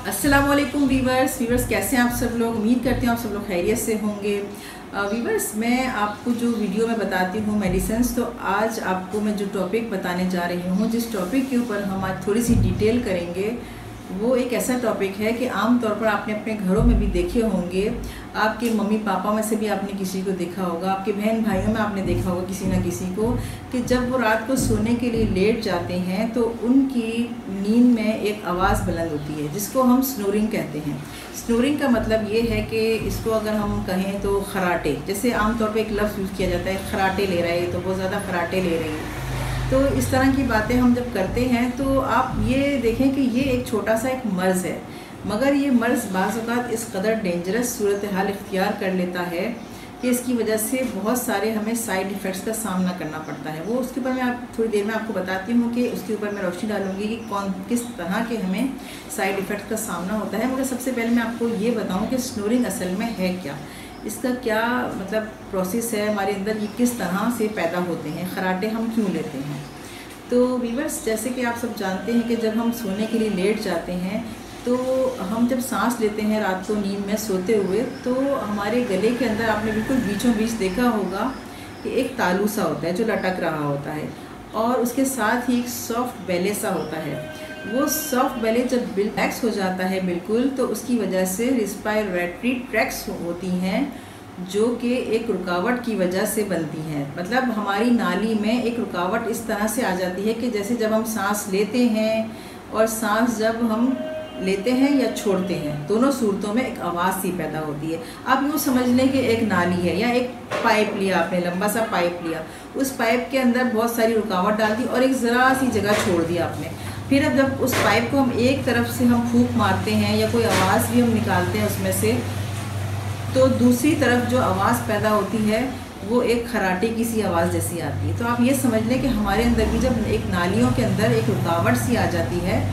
अस्सलामुअलैकुम वीवर्स कैसे हैं आप सब लोग। उम्मीद करते हैं आप सब लोग खैरियत से होंगे। वीवर्स मैं आपको जो वीडियो में बताती हूँ मेडिसिन्स, तो आज आपको मैं जो टॉपिक बताने जा रही हूँ, जिस टॉपिक के ऊपर हम आज थोड़ी सी डिटेल करेंगे, वो एक ऐसा टॉपिक है कि आम तौर पर आपने अपने घरों में भी देखे होंगे। आपके मम्मी पापा में से भी आपने किसी को देखा होगा, आपके बहन भाइयों में आपने देखा होगा किसी न किसी को, कि जब वो रात को सोने के लिए लेट जाते हैं तो उनकी नींद में एक आवाज़ बुलंद होती है जिसको हम स्नोरिंग कहते हैं। स्नोरिंग का मतलब ये है कि इसको अगर हम कहें तो खराटे, जैसे आमतौर पर एक लफ्ज़ यूज़ किया जाता है, खराटे ले रहे तो बहुत ज़्यादा खराटे ले रही है। तो इस तरह की बातें हम जब करते हैं तो आप ये देखें कि ये एक छोटा सा एक मर्ज़ है, मगर ये मर्ज़ बाज़ औक़ात इस कदर डेंजरस सूरत हाल इख्तियार कर लेता है कि इसकी वजह से बहुत सारे हमें साइड इफ़ेक्ट्स का सामना करना पड़ता है। वो उसके ऊपर मैं आप थोड़ी देर में आपको बताती हूँ कि उसके ऊपर मैं रोशनी डालूँगी कि किस तरह के हमें साइड इफ़ेक्ट्स का सामना होता है। मगर सबसे पहले मैं आपको ये बताऊँ कि स्नोरिंग असल में है क्या, इसका क्या मतलब प्रोसेस है हमारे अंदर, ये किस तरह से पैदा होते हैं, खराटे हम क्यों लेते हैं। तो वीवर्स, जैसे कि आप सब जानते हैं कि जब हम सोने के लिए लेट जाते हैं तो हम जब सांस लेते हैं रात को नींद में सोते हुए, तो हमारे गले के अंदर आपने बिल्कुल बीचों बीच देखा होगा कि एक तालू सा होता है जो लटक रहा होता है, और उसके साथ ही एक सॉफ्ट बेले सा होता है। वो सॉफ्ट बेले जब रिलैक्स हो जाता है बिल्कुल, तो उसकी वजह से रिस्पायरेटरी ट्रैक्स होती हैं जो कि एक रुकावट की वजह से बनती हैं। मतलब हमारी नाली में एक रुकावट इस तरह से आ जाती है कि जैसे जब हम सांस लेते हैं और सांस जब हम लेते हैं या छोड़ते हैं, दोनों सूरतों में एक आवाज़ सी पैदा होती है। आप यूँ समझ लें कि एक नाली है या एक पाइप लिया आपने, लंबा सा पाइप लिया, उस पाइप के अंदर बहुत सारी रुकावट डाल दी और एक ज़रा सी जगह छोड़ दिया आपने। फिर अब जब उस पाइप को हम एक तरफ से हम फूंक मारते हैं या कोई आवाज़ भी हम निकालते हैं उसमें से, तो दूसरी तरफ जो आवाज़ पैदा होती है वो एक खराटे की सी आवाज़ जैसी आती है। तो आप ये समझ लें कि हमारे अंदर भी जब एक नालियों के अंदर एक रुकावट सी आ जाती है,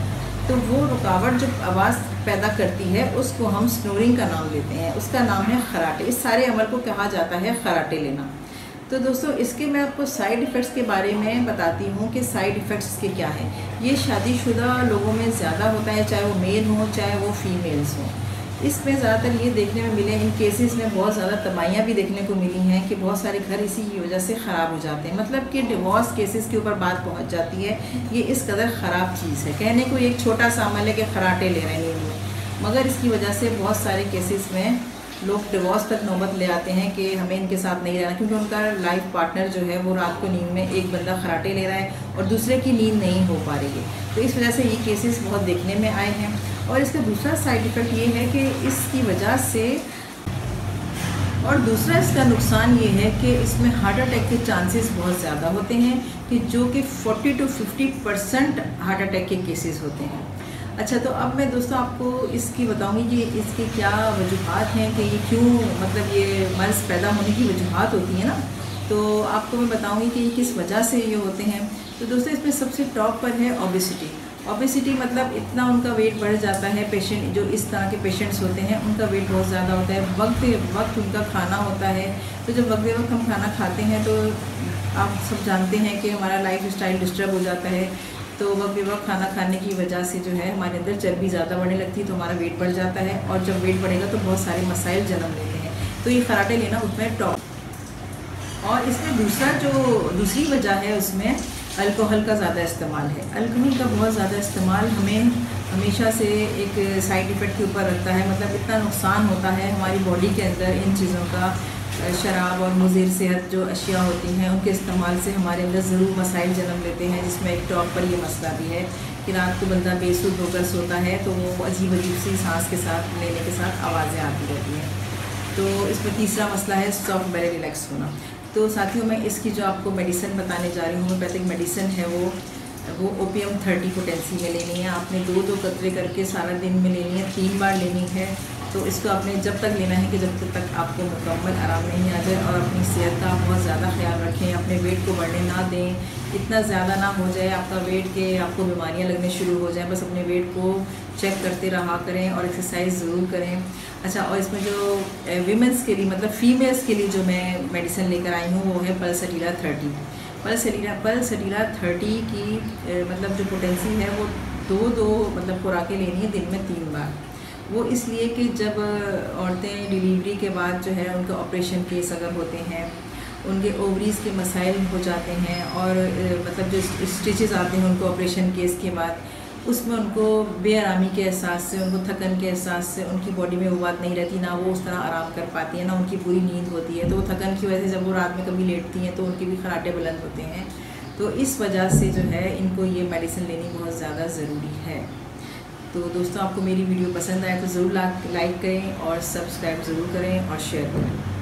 तो वो रुकावट जो आवाज़ पैदा करती है उसको हम स्नोरिंग का नाम लेते हैं, उसका नाम है खराटे। इस सारे अमल को कहा जाता है खराटे लेना। तो दोस्तों, इसके मैं आपको साइड इफ़ेक्ट्स के बारे में बताती हूँ कि साइड इफ़ेक्ट्स के क्या हैं। ये शादीशुदा लोगों में ज़्यादा होता है, चाहे वो मेल हों चाहे वो फीमेल्स हों। इसमें ज़्यादातर ये देखने में मिले, इन केसेस में बहुत ज़्यादा तबाहियाँ भी देखने को मिली हैं कि बहुत सारे घर इसी की वजह से ख़राब हो जाते हैं। मतलब कि डिवोर्स केसेस के ऊपर बात पहुंच जाती है। ये इस कदर ख़राब चीज़ है, कहने को एक छोटा सा अमल है कि खराटे ले रहे हैं नींद में, मगर इसकी वजह से बहुत सारे केसेस में लोग डिवोर्स तक नौबत ले आते हैं कि हमें इनके साथ नहीं रहना, क्योंकि उनका लाइफ पार्टनर जो है वो रात को नींद में एक बंदा खराटे ले रहा है और दूसरे की नींद नहीं हो पा रही है। तो इस वजह से ये केसेस बहुत देखने में आए हैं। और इसका दूसरा साइड इफ़ेक्ट ये है कि इसकी वजह से, और दूसरा इसका नुकसान ये है कि इसमें हार्ट अटैक के चांसेस बहुत ज़्यादा होते हैं, कि जो कि 40 to 50% हार्ट अटैक के केसेस होते हैं। अच्छा, तो अब मैं दोस्तों आपको इसकी बताऊंगी कि इसकी क्या वजूहात हैं, कि ये क्यों मतलब ये मर्ज़ पैदा होने की वजूहात होती है ना, तो आपको मैं बताऊंगी कि ये किस वजह से ये होते हैं। तो दोस्तों, इसमें सबसे टॉप पर है ओबेसिटी। ओबेसिटी मतलब इतना उनका वेट बढ़ जाता है, पेशेंट जो इस तरह के पेशेंट्स होते हैं उनका वेट बहुत ज़्यादा होता है, वक्त उनका खाना होता है। तो जब वक्त हम खाना खाते हैं तो आप सब जानते हैं कि हमारा लाइफ स्टाइल डिस्टर्ब हो जाता है। तो वक्त खाना खाने की वजह से जो है हमारे अंदर चर्बी ज़्यादा बढ़ने लगती है, तो हमारा वेट बढ़ जाता है, और जब वेट बढ़ेगा तो बहुत सारे मसाइल जन्म लेते हैं। तो ये खराटे लेना उसमें टॉप। और इसमें दूसरी वजह है, उसमें अल्कोहल का ज़्यादा इस्तेमाल है। अल्कोहल का बहुत ज़्यादा इस्तेमाल हमें हमेशा से एक साइड इफ़ेक्ट के ऊपर रखता है। मतलब इतना नुकसान होता है हमारी बॉडी के अंदर इन चीज़ों का, शराब और मुज़िर सेहत जो अशिया होती हैं उनके इस्तेमाल से हमारे अंदर ज़रूर मसाइल जन्म लेते हैं, जिसमें एक टॉप पर ये मसला भी है कि रात को बंदा बेसुध होकर सोता है तो वो अजीब सी सांस के साथ लेने के साथ आवाज़ें आती रहती हैं। तो इसमें तीसरा मसला है सॉफ्ट बेले रिलैक्स होना। तो साथियों, मैं इसकी जो आपको मेडिसिन बताने जा रही हूँ, होम्योपैथिक मेडिसिन है वो ओपियम 30 पोटेंसी में लेनी है। आपने 2-2 कतरे करके सारा दिन में लेनी है, 3 बार लेनी है। तो इसको आपने जब तक लेना है कि जब तक आपको मुकम्मल आराम नहीं आ जाए, और अपनी सेहत का बहुत ज़्यादा ख्याल रखें, अपने वेट को बढ़ने ना दें, इतना ज़्यादा ना हो जाए आपका वेट कि आपको बीमारियां लगने शुरू हो जाएं। बस अपने वेट को चेक करते रहा करें और एक्सरसाइज ज़रूर करें। अच्छा, और इसमें जो वीमेंस के लिए मतलब फ़ीमेल्स के लिए जो मैं मेडिसिन लेकर आई हूँ वो है पल्सटीरा 30। पल्सटीरा 30 की मतलब जो पोटेंसी है वो दो मतलब खुराकें लेनी है दिन में 3 बार। वो इसलिए कि जब औरतें डिलीवरी के बाद जो है उनका ऑपरेशन केस अगर होते हैं, उनके ओवरीज़ के मसाइल हो जाते हैं और मतलब जो स्टिचेस आते हैं उनको ऑपरेशन केस के बाद, उसमें उनको बेआरामी के एहसास से, उनको थकन के एहसास से उनकी बॉडी में वो बात नहीं रहती, ना वो उस तरह आराम कर पाती है, ना उनकी पूरी नींद होती है। तो वो थकन की वजह से जब वो रात में कभी लेटती हैं तो उनके भी खराटे बुलंद होते हैं। तो इस वजह से जो है इनको ये मेडिसिन लेनी बहुत ज़्यादा ज़रूरी है। तो दोस्तों, आपको मेरी वीडियो पसंद आए तो ज़रूर लाइक करें और सब्सक्राइब ज़रूर करें और शेयर करें।